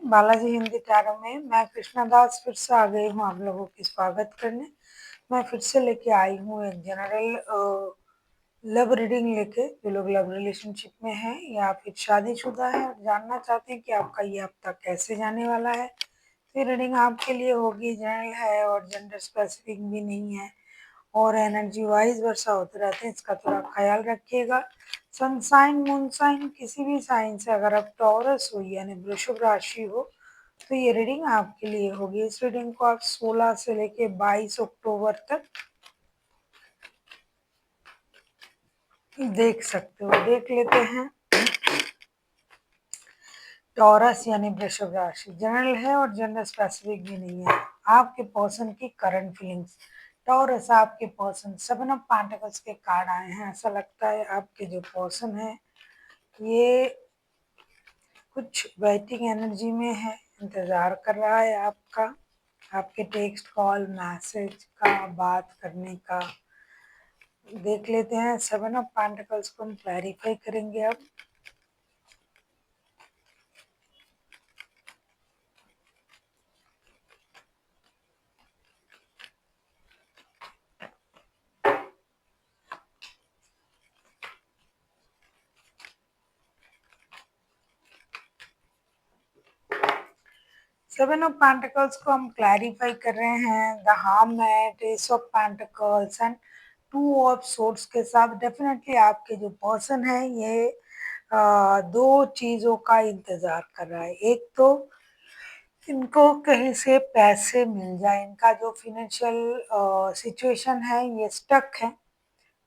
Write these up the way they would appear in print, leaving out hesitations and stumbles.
Balaji Hindi tarot में मैं कृष्णा दास फिर से आ गई हूँ आप लोगों की स्वागत करने। मैं फिर से लेके आई हूँ एक जनरल लव रीडिंग लेके। जो लोग लव रिलेशनशिप में हैं या फिर शादीशुदा है और जानना चाहते हैं कि आपका ये हफ्ता कैसे जाने वाला है, तो ये रीडिंग आपके लिए होगी। जनरल है और जेंडर स्पेसिफिक भी नहीं है और एनर्जी वाइज वर्षा होते रहते हैं, इसका थोड़ा ख्याल रखिएगा। सन साइन मून साइन किसी भी साइन से अगर आप टॉरस हो यानी वृषभ राशि हो तो ये रीडिंग आपके लिए होगी। इस रीडिंग को आप 16 से लेके 22 अक्टूबर तक देख सकते हो। देख लेते हैं। टॉरस यानी वृषभ राशि जनरल है और जेंडर स्पेसिफिक भी नहीं है। आपके पर्सन की करंट फीलिंग्स। टॉरस आपके पर्सन 7 ऑफ पेंटिकल्स के कार्ड आए हैं। ऐसा लगता है आपके जो पर्सन है ये कुछ वेटिंग एनर्जी में है, इंतज़ार कर रहा है आपका, आपके टेक्स्ट कॉल मैसेज का, बात करने का। देख लेते हैं 7 ऑफ पेंटिकल्स को हम क्लैरिफाई करेंगे अब। सेवन ऑफ पेंटिकल्स को हम क्लैरिफाई कर रहे हैं the hermit, ace of pentacles and 2 of swords के साथ। डेफिनेटली आपके जो पर्सन है ये दो चीज़ों का इंतज़ार कर रहा है। एक तो इनको कहीं से पैसे मिल जाए, इनका जो फिनेंशियल सिचुएशन है ये स्टक है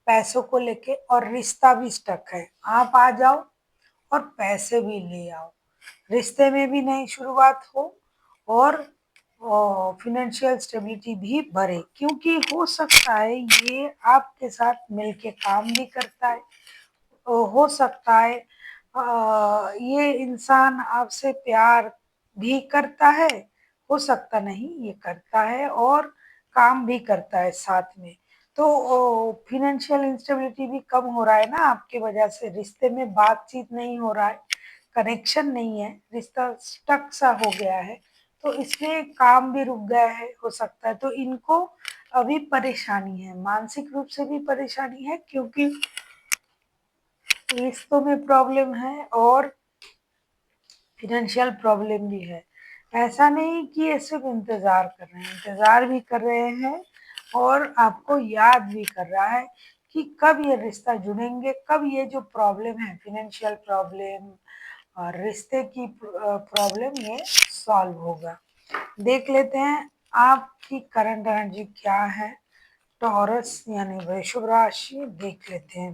पैसों को लेके, और रिश्ता भी स्टक है। आप आ जाओ और पैसे भी ले आओ, रिश्ते में भी नई शुरुआत हो और फिनेंशियल स्टेबिलिटी भी बढ़े, क्योंकि हो सकता है ये आपके साथ मिलके काम भी करता है। हो सकता है ये इंसान आपसे प्यार भी करता है, हो सकता नहीं ये करता है और काम भी करता है साथ में। तो फिनेंशियल इंस्टेबिलिटी भी कम हो रहा है ना आपके वजह से। रिश्ते में बातचीत नहीं हो रहा है, कनेक्शन नहीं है, रिश्ता स्टक सा हो गया है, तो इसलिए काम भी रुक गया है हो सकता है। तो इनको अभी परेशानी है, मानसिक रूप से भी परेशानी है क्योंकि रिश्तों में प्रॉब्लम है और फिनेंशियल प्रॉब्लम भी है। ऐसा नहीं कि ये सिर्फ इंतज़ार कर रहे हैं, इंतज़ार भी कर रहे हैं और आपको याद भी कर रहा है कि कब ये रिश्ता जुड़ेंगे, कब ये जो प्रॉब्लम है फिनेंशियल प्रॉब्लम और रिश्ते की प्रॉब्लम ये सॉल्व होगा। देख लेते हैं आपकी करंट एनर्जी क्या है। टॉरस यानी वृषभ राशि देख लेते हैं।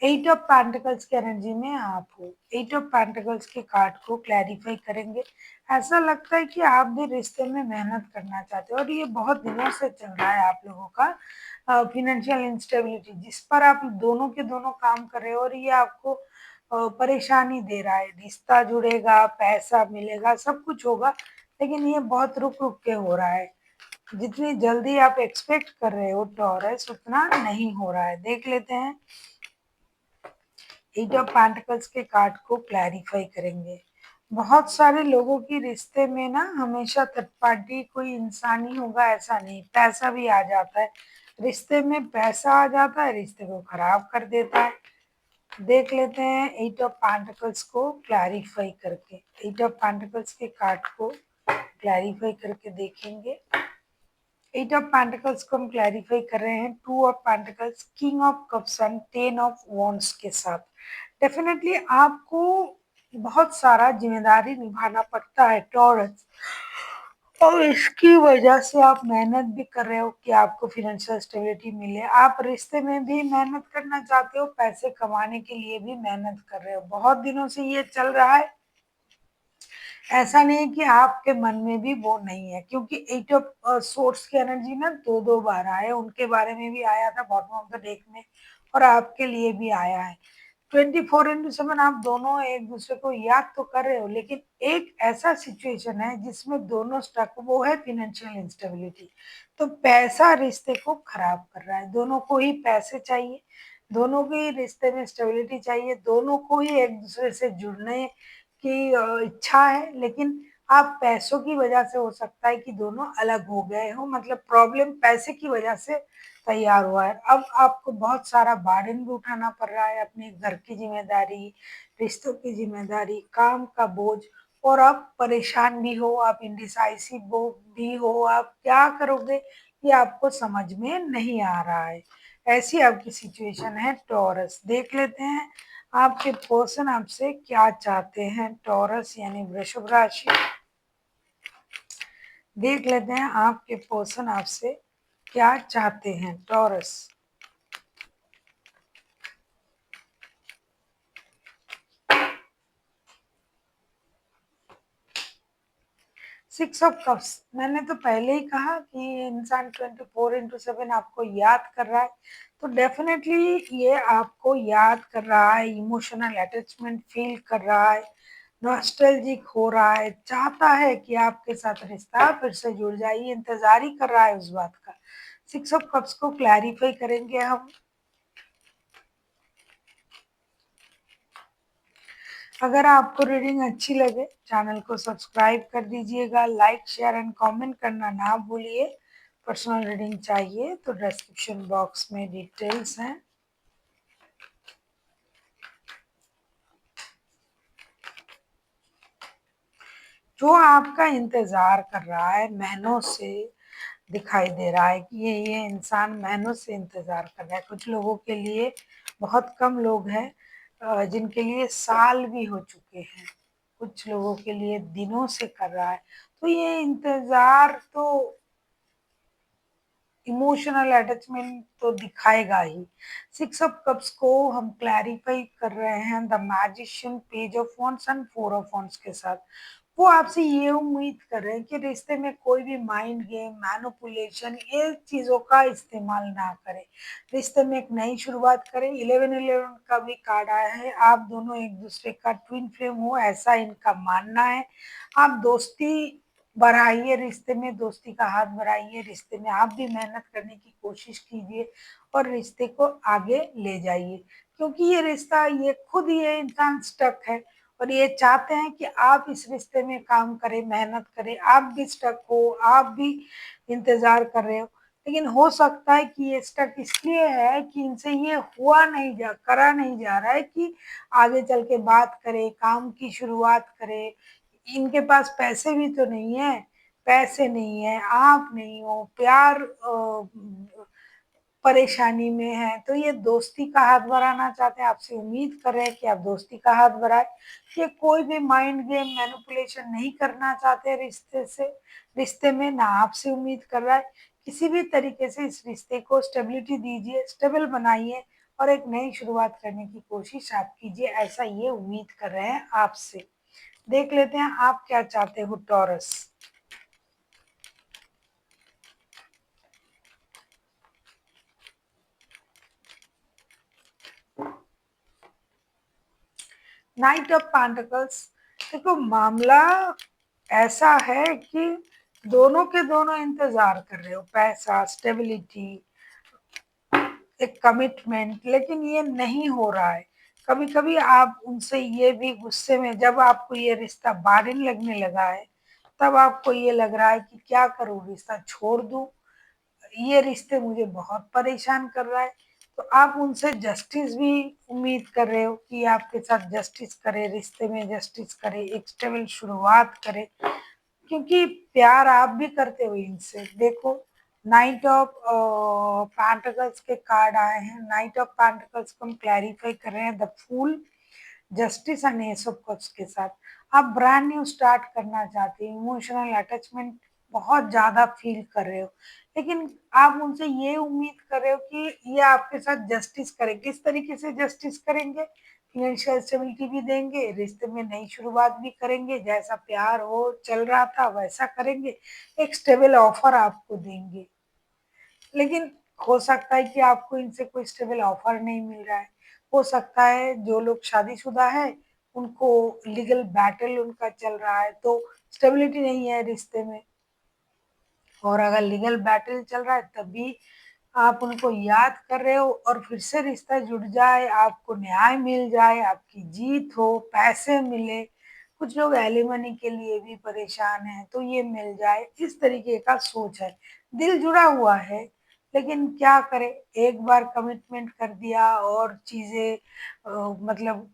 8 ऑफ पेंटिकल्स की एनर्जी में आप हो। 8 ऑफ पेंटिकल्स के कार्ड को क्लैरिफाई करेंगे। ऐसा लगता है कि आप भी रिश्ते में मेहनत करना चाहते हो और ये बहुत दिनों से चल रहा है आप लोगों का फिनेंशियल इंस्टेबिलिटी, जिस पर आप दोनों के दोनों काम कर रहे हो और ये आपको परेशानी दे रहा है। रिश्ता जुड़ेगा, पैसा मिलेगा, सब कुछ होगा, लेकिन ये बहुत रुक रुक के हो रहा है। जितनी जल्दी आप एक्सपेक्ट कर रहे हो टॉरस, उतना नहीं हो रहा है। देख लेते हैं 8 ऑफ पेंटिकल्स के कार्ड को क्लैरिफाई करेंगे। बहुत सारे लोगों की रिश्ते में ना हमेशा थर्ड पार्टी कोई इंसान ही होगा ऐसा नहीं, पैसा भी आ जाता है। रिश्ते में पैसा आ जाता है, रिश्ते को खराब कर देता है। देख लेते हैं 8 ऑफ पेंटिकल्स को क्लैरिफाई करके। 8 ऑफ पेंटिकल्स के कार्ड को क्लैरिफाई करके देखेंगे। 8 ऑफ पेंटिकल्स को हम क्लैरिफाई कर रहे हैं 2 of pentacles, king of cups and 10 of wands के साथ। डेफिनेटली आपको बहुत सारा जिम्मेदारी निभाना पड़ता है टॉरस, और इसकी वजह से आप मेहनत भी कर रहे हो कि आपको फिनेंशियल स्टेबिलिटी मिले। आप रिश्ते में भी मेहनत करना चाहते हो, पैसे कमाने के लिए भी मेहनत कर रहे हो। बहुत दिनों से ये चल रहा है। ऐसा नहीं है कि आपके मन में भी वो नहीं है, क्योंकि 8 ऑफ सोर्स की एनर्जी ना दो दो बार आए, उनके बारे में भी आया था बॉटम ऑफ द डेक में और आपके लिए भी आया है। 24/7 आप दोनों एक दूसरे को याद तो कर रहे हो, लेकिन एक ऐसा सिचुएशन है जिसमें दोनों स्टक, वो है फिनेंशियल इंस्टेबिलिटी। तो पैसा रिश्ते को खराब कर रहा है। दोनों को ही पैसे चाहिए, दोनों को ही रिश्ते में स्टेबिलिटी चाहिए, दोनों को ही एक दूसरे से जुड़ने की इच्छा है, लेकिन आप पैसों की वजह से हो सकता है कि दोनों अलग हो गए हों, मतलब प्रॉब्लम पैसे की वजह से तैयार हुआ है। अब आपको बहुत सारा बर्डन भी उठाना पड़ रहा है, अपने घर की ज़िम्मेदारी, रिश्तों की ज़िम्मेदारी, काम का बोझ, और आप परेशान भी हो, आप इंडिसाइसिव भी हो, आप क्या करोगे ये आपको समझ में नहीं आ रहा है। ऐसी आपकी सिचुएशन है टॉरस। देख लेते हैं आपके पर्सन आपसे क्या चाहते हैं, टॉरस यानी वृषभ राशि। देख लेते हैं आपके पर्सन आपसे क्या चाहते हैं, टॉरस। सिक्स ऑफ कप्स, मैंने तो पहले ही कहा कि ये इंसान 24/7 आपको याद कर रहा है, तो डेफिनेटली ये आपको याद कर रहा है, इमोशनल अटैचमेंट फील कर रहा है, नॉस्टैल्जिक हो रहा है, चाहता है कि आपके साथ रिश्ता फिर से जुड़ जाए, ये इंतजार ही कर रहा है उस बात का। सिक्स ऑफ कप्स को क्लैरिफाई करेंगे हम। अगर आपको रीडिंग अच्छी लगे चैनल को सब्सक्राइब कर दीजिएगा, लाइक शेयर एंड कमेंट करना ना भूलिए। पर्सनल रीडिंग चाहिए तो डिस्क्रिप्शन बॉक्स में डिटेल्स हैं। जो आपका इंतजार कर रहा है महीनों से, दिखाई दे रहा है कि ये इंसान महीनों से इंतजार कर रहा है। कुछ लोगों के लिए बहुत कम लोग हैं जिनके लिए साल भी हो चुके हैं, कुछ लोगों के लिए दिनों से कर रहा है। तो ये इंतजार तो इमोशनल अटैचमेंट तो दिखाएगा ही। सिक्स ऑफ कप्स को हम क्लैरिफाई कर रहे हैं the magician, page of wands and four of wands के साथ। वो आपसे ये उम्मीद कर रहे हैं कि रिश्ते में कोई भी माइंड गेम, मैनिपुलेशन, ये चीज़ों का इस्तेमाल ना करें। रिश्ते में एक नई शुरुआत करें। 11-11 का भी कार्ड आया है, आप दोनों एक दूसरे का ट्विन फ्लेम हो, ऐसा इनका मानना है। आप दोस्ती बढ़ाइए, रिश्ते में दोस्ती का हाथ बढ़ाइए, रिश्ते में आप भी मेहनत करने की कोशिश कीजिए और रिश्ते को आगे ले जाइए, क्योंकि ये रिश्ता, ये खुद ये इंसान स्टक है और ये चाहते हैं कि आप इस रिश्ते में काम करें, मेहनत करें। आप भी स्टक हो, आप भी इंतजार कर रहे हो, लेकिन हो सकता है कि ये स्टक इसलिए है कि इनसे ये करा नहीं जा रहा है कि आगे चल के बात करें, काम की शुरुआत करें। इनके पास पैसे भी तो नहीं है, पैसे नहीं है, आप नहीं हो, प्यार परेशानी में है, तो ये दोस्ती का हाथ बढ़ाना चाहते हैं, आपसे उम्मीद कर रहे हैं कि आप दोस्ती का हाथ बढ़ाएं। ये कोई भी माइंड गेम, मैनिपुलेशन नहीं करना चाहते रिश्ते में, ना आपसे उम्मीद कर रहा है। किसी भी तरीके से इस रिश्ते को स्टेबिलिटी दीजिए, स्टेबल बनाइए और एक नई शुरुआत करने की कोशिश आप कीजिए, ऐसा ये उम्मीद कर रहे हैं आपसे। देख लेते हैं आप क्या चाहते हो, टॉरस। नाइट ऑफ पेंटिकल्स, देखो मामला ऐसा है कि दोनों के दोनों इंतजार कर रहे हो, पैसा, स्टेबिलिटी, एक कमिटमेंट, लेकिन ये नहीं हो रहा है। कभी कभी आप उनसे ये भी गुस्से में, जब आपको ये रिश्ता बारिन लगने लगा है, तब आपको ये लग रहा है कि क्या करूं, रिश्ता छोड़ दूं, ये रिश्ते मुझे बहुत परेशान कर रहा है। तो आप उनसे जस्टिस भी उम्मीद कर रहे हो कि आपके साथ जस्टिस करे, रिश्ते में जस्टिस करे, एक स्टेबल शुरुआत करे, क्योंकि प्यार आप भी करते हो इनसे। देखो नाइट ऑफ पेंटिकल्स के कार्ड आए हैं, नाइट ऑफ पेंटिकल्स को हम क्लैरिफाई कर रहे हैं the fool, justice and ace of cups के साथ। आप ब्रांड न्यू स्टार्ट करना चाहते हैं, इमोशनल अटैचमेंट बहुत ज़्यादा फील कर रहे हो, लेकिन आप उनसे ये उम्मीद कर रहे हो कि ये आपके साथ जस्टिस करें। किस तरीके से जस्टिस करेंगे? फाइनेंशियल स्टेबिलिटी भी देंगे, रिश्ते में नई शुरुआत भी करेंगे, जैसा प्यार हो चल रहा था वैसा करेंगे, एक स्टेबल ऑफर आपको देंगे। लेकिन हो सकता है कि आपको इनसे कोई स्टेबल ऑफर नहीं मिल रहा है। हो सकता है जो लोग शादीशुदा है उनको लीगल बैटल उनका चल रहा है, तो स्टेबिलिटी नहीं है रिश्ते में। और अगर लीगल बैटल चल रहा है तब भी आप उनको याद कर रहे हो और फिर से रिश्ता जुड़ जाए, आपको न्याय मिल जाए, आपकी जीत हो, पैसे मिले, कुछ लोग एलिमनी के लिए भी परेशान हैं, तो ये मिल जाए, इस तरीके का सोच है। दिल जुड़ा हुआ है, लेकिन क्या करें, एक बार कमिटमेंट कर दिया और चीज़ें मतलब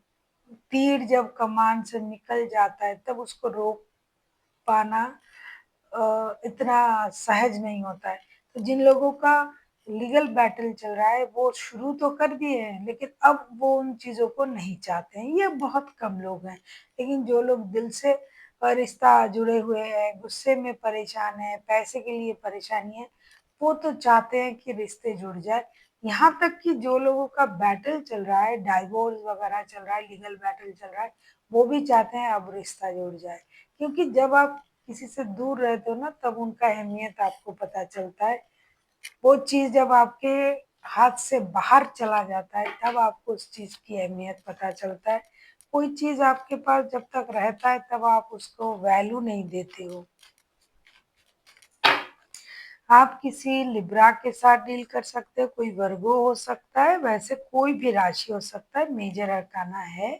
तीर जब कमान से निकल जाता है, तब उसको रोक पाना इतना सहज नहीं होता है। तो जिन लोगों का लीगल बैटल चल रहा है, वो शुरू तो कर दिए हैं, लेकिन अब वो उन चीज़ों को नहीं चाहते हैं। ये बहुत कम लोग हैं, लेकिन जो लोग दिल से रिश्ता जुड़े हुए हैं, गुस्से में परेशान हैं, पैसे के लिए परेशानी है, वो तो चाहते हैं कि रिश्ते जुड़ जाए। यहाँ तक कि जो लोगों का बैटल चल रहा है, डाइवोर्स वगैरह चल रहा है, लीगल बैटल चल रहा है, वो भी चाहते हैं अब रिश्ता जुड़ जाए। क्योंकि जब आप किसी से दूर रहते हो ना, तब उनका अहमियत आपको पता चलता है। वो चीज़ जब आपके हाथ से बाहर चला जाता है, तब आपको उस चीज़ की अहमियत पता चलता है। कोई चीज़ आपके पास जब तक रहता है, तब आप उसको वैल्यू नहीं देते हो। आप किसी लिब्रा के साथ डील कर सकते हो, कोई वर्गो हो सकता है, वैसे कोई भी राशि हो सकता है, मेजर अरकाना है।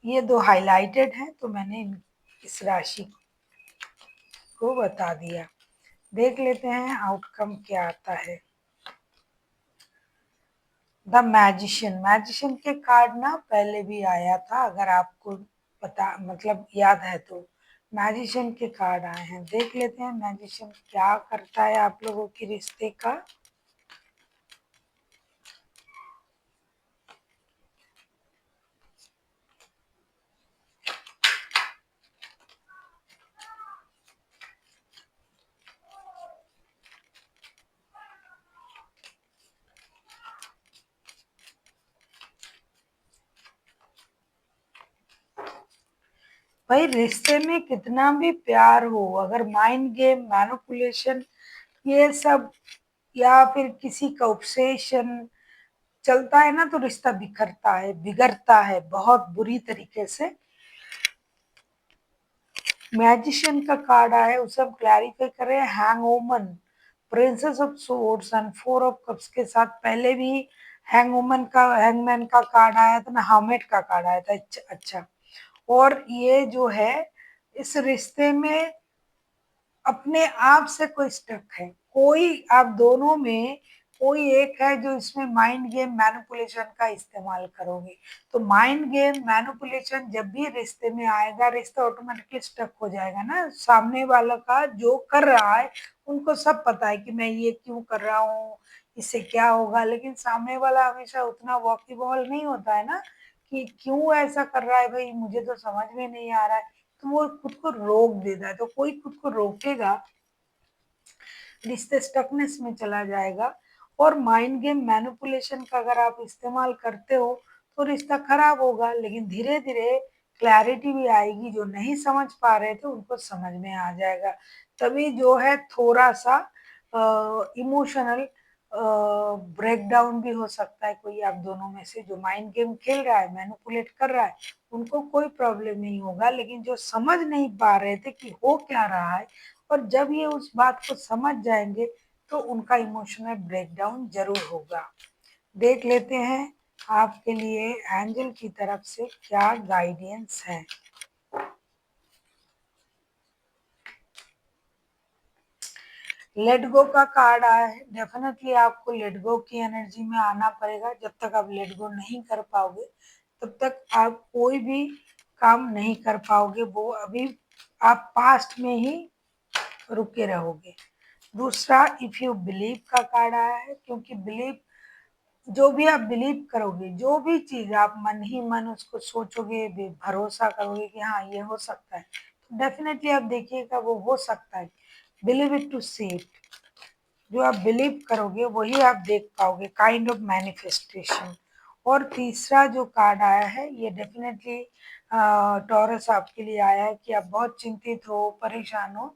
ये 2 हाइलाइटेड हैं, तो मैंने इस राशि को बता दिया। देख लेते हैं आउटकम क्या आता है। द मैजिशियन, मैजिशियन के कार्ड ना पहले भी आया था, अगर आपको पता मतलब याद है तो। मैजिशियन के कार्ड आए हैं, देख लेते हैं मैजिशियन क्या करता है आप लोगों के रिश्ते का। भाई रिश्ते में कितना भी प्यार हो, अगर माइंड गेम, मैनिपुलेशन, ये सब, या फिर किसी का ऑब्सेशन चलता है ना, तो रिश्ता बिखरता है, बिगड़ता है बहुत बुरी तरीके से। मैजिशियन का कार्ड आया है, उसे हम क्लैरिफाई कर रहे हैं। Hang woman, princess of swords and 4 of cups के साथ पहले भी हैंग वूमन का, हैंगमैन का कार्ड आया था ना, हर्मिट का कार्ड आया था। अच्छा, और ये जो है, इस रिश्ते में अपने आप से कोई स्टक है, कोई आप दोनों में कोई एक है जो इसमें माइंड गेम मैनिपुलेशन का इस्तेमाल करोगे। तो माइंड गेम मैनिपुलेशन जब भी रिश्ते में आएगा, रिश्ता ऑटोमेटिकली स्टक हो जाएगा ना। सामने वाला का जो कर रहा है, उनको सब पता है कि मैं ये क्यों कर रहा हूँ, इससे क्या होगा, लेकिन सामने वाला हमेशा उतना वॉकिबॉल नहीं होता है ना, कि क्यों ऐसा कर रहा है भाई, मुझे तो समझ में नहीं आ रहा है। तो वो खुद को रोक देता है, तो कोई खुद को रोकेगा, रिश्ते स्टकनेस में चला जाएगा। और माइंड गेम मैनिपुलेशन का अगर आप इस्तेमाल करते हो, तो रिश्ता खराब होगा, लेकिन धीरे धीरे क्लैरिटी भी आएगी। जो नहीं समझ पा रहे थे उनको समझ में आ जाएगा। तभी जो है थोड़ा सा इमोशनल ब्रेकडाउन भी हो सकता है। कोई आप दोनों में से जो माइंड गेम खेल रहा है, मैनिपुलेट कर रहा है, उनको कोई प्रॉब्लम नहीं होगा, लेकिन जो समझ नहीं पा रहे थे कि हो क्या रहा है, और जब ये उस बात को समझ जाएंगे, तो उनका इमोशनल ब्रेकडाउन जरूर होगा। देख लेते हैं आपके लिए एंजल की तरफ से क्या गाइडेंस है। लेट गो का कार्ड आया है। डेफिनेटली आपको लेट गो की एनर्जी में आना पड़ेगा। जब तक आप लेट गो नहीं कर पाओगे, तब तक आप कोई भी काम नहीं कर पाओगे। वो अभी आप पास्ट में ही रुके रहोगे। दूसरा, इफ यू बिलीव का कार्ड आया है, क्योंकि बिलीव, जो भी आप बिलीव करोगे, जो भी चीज आप मन ही मन उसको सोचोगे, भरोसा करोगे कि हाँ ये हो सकता है, तो डेफिनेटली आप देखिएगा वो हो सकता है। Believe it to see it, जो आप बिलीव करोगे वही आप देख पाओगे, काइंड ऑफ मैनिफेस्टेशन। और तीसरा जो कार्ड आया है, ये डेफिनेटली टॉरस आपके लिए आया है कि आप बहुत चिंतित हो, परेशान हो,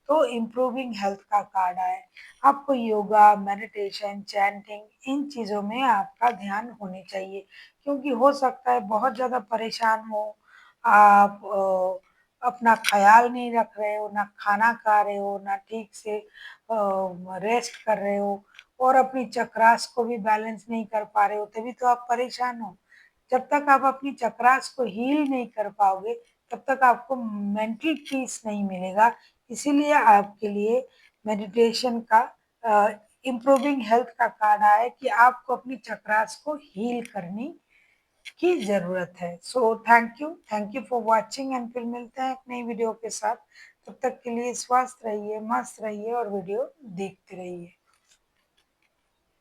तो इम्प्रूविंग हेल्थ का कार्ड आया है। आपको योगा, मेडिटेशन, चैंटिंग, इन चीज़ों में आपका ध्यान होने चाहिए, क्योंकि हो सकता है बहुत ज़्यादा परेशान हो आप, अपना ख्याल नहीं रख रहे हो, ना खाना खा रहे हो, ना ठीक से रेस्ट कर रहे हो, और अपनी चक्रास को भी बैलेंस नहीं कर पा रहे हो, तभी तो आप परेशान हो। जब तक आप अपनी चक्रास को हील नहीं कर पाओगे, तब तक आपको मेंटल पीस नहीं मिलेगा। इसीलिए आपके लिए मेडिटेशन का इम्प्रूविंग हेल्थ का कार्ड आया है कि आपको अपनी चक्रास को हील करने की ज़रूरत है। So thank you for watching and फिर मिलते हैं एक नई वीडियो के साथ। तब तक के लिए स्वस्थ रहिए, मस्त रहिए और वीडियो देखते रहिए।